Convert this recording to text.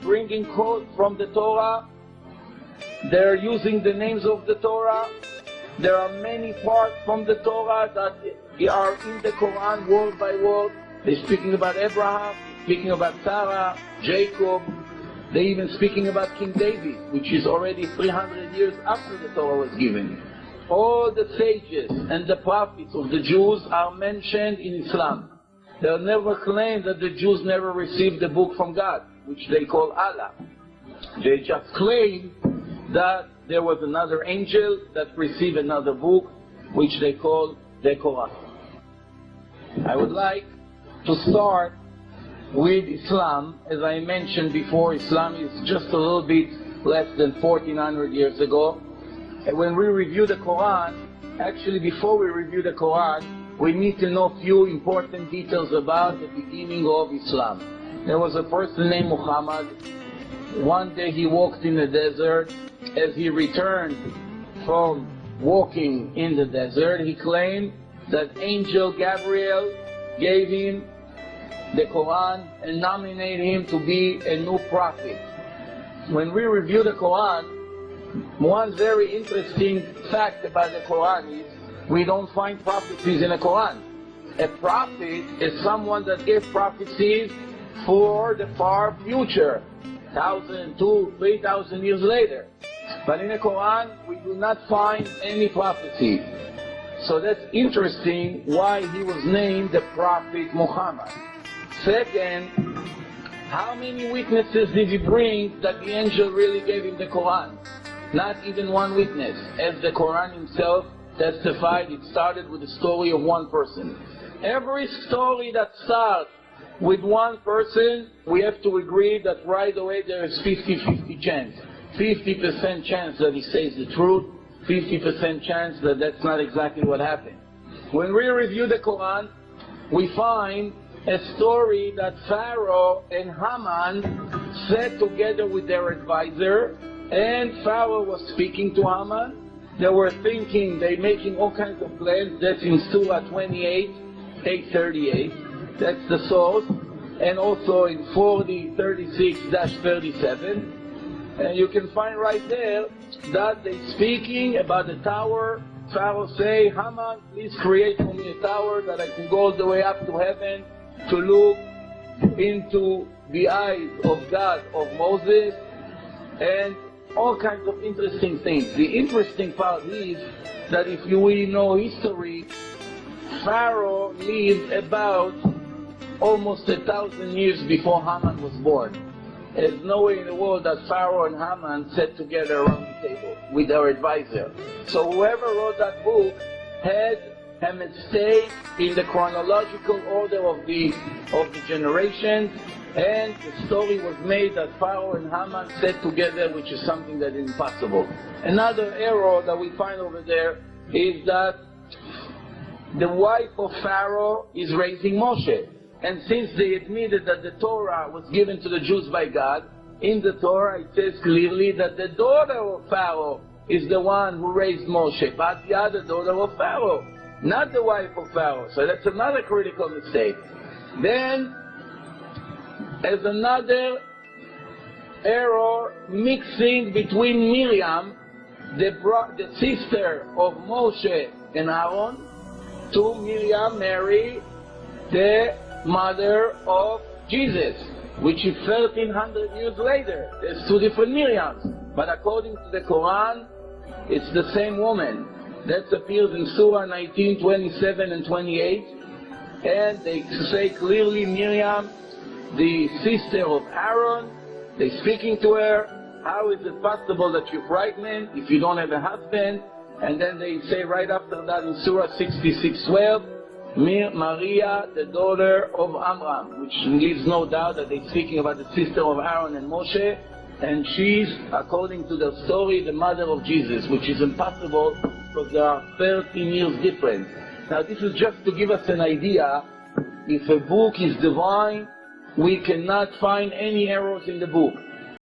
bringing code from the Torah. They're using the names of the Torah. There are many parts from the Torah that are in the Quran word by word. They're speaking about Abraham, speaking about Sarah, Jacob. They're even speaking about King David, which is already 300 years after the Torah was given. All the sages and the prophets of the Jews are mentioned in Islam. They'll never claim that the Jews never received the book from God, which they call Allah. They just claim that there was another angel that received another book, which they call the Quran. I would like to start with Islam. As I mentioned before, Islam is just a little bit less than 1400 years ago. And when we review the Quran, actually before we review the Quran, we need to know a few important details about the beginning of Islam. There was a person named Muhammad. One day he walked in the desert. As he returned from walking in the desert, he claimed that angel Gabriel gave him the Quran and nominated him to be a new prophet. When we review the Quran, one very interesting fact about the Quran is we don't find prophecies in the Quran. A prophet is someone that gave prophecies for the far future, 1,000, 2,000, 3,000 years later. But in the Quran, we do not find any prophecy. So that's interesting why he was named the Prophet Muhammad. Second, how many witnesses did he bring that the angel really gave him the Quran? Not even one witness. As the Quran himself testified, it started with the story of one person. Every story that starts with one person, we have to agree that right away there is 50-50 chance. 50% chance that he says the truth, 50% chance that that's not exactly what happened. When we review the Quran, we find a story that Pharaoh and Hamaan sat together with their advisor, and Pharaoh was speaking to Hamaan. They were thinking, they're making all kinds of plans. That's in Surah 28, 838. That's the source. And also in 4036-37. And you can find right there that they're speaking about the tower. Pharaoh say, Hamaan, please create for me a tower that I can go all the way up to heaven to look into the eyes of God, of Moses, and all kinds of interesting things. The interesting part is that if we know history, Pharaoh lived about almost 1,000 years before Hamaan was born. There's no way in the world that Pharaoh and Hamaan sat together around the table with their advisor. So whoever wrote that book had a mistake in the chronological order of the generations, and the story was made that Pharaoh and Hamaan sat together, which is something that is impossible. Another error that we find over there is that the wife of Pharaoh is raising Moshe. And since they admitted that the Torah was given to the Jews by God, in the Torah it says clearly that the daughter of Pharaoh is the one who raised Moshe, but the other daughter of Pharaoh, not the wife of Pharaoh. So that's another critical mistake. Then, as another error, mixing between Miriam, the sister of Moshe and Aaron, to Miriam, Mary, the mother of Jesus, which is 1,300 years later. There's two different Miriams, but according to the Quran, it's the same woman. That appears in Surah 19, 27 and 28, and they say clearly Miriam, the sister of Aaron. They're speaking to her, how is it possible that you're pregnant if you don't have a husband? And then they say right after that in Surah 66:12, Maria, the daughter of Amram, which leaves no doubt that they're speaking about the sister of Aaron and Moshe, and she's, according to the story, the mother of Jesus, which is impossible because there are 13 years difference. Now this is just to give us an idea. If a book is divine, we cannot find any errors in the book.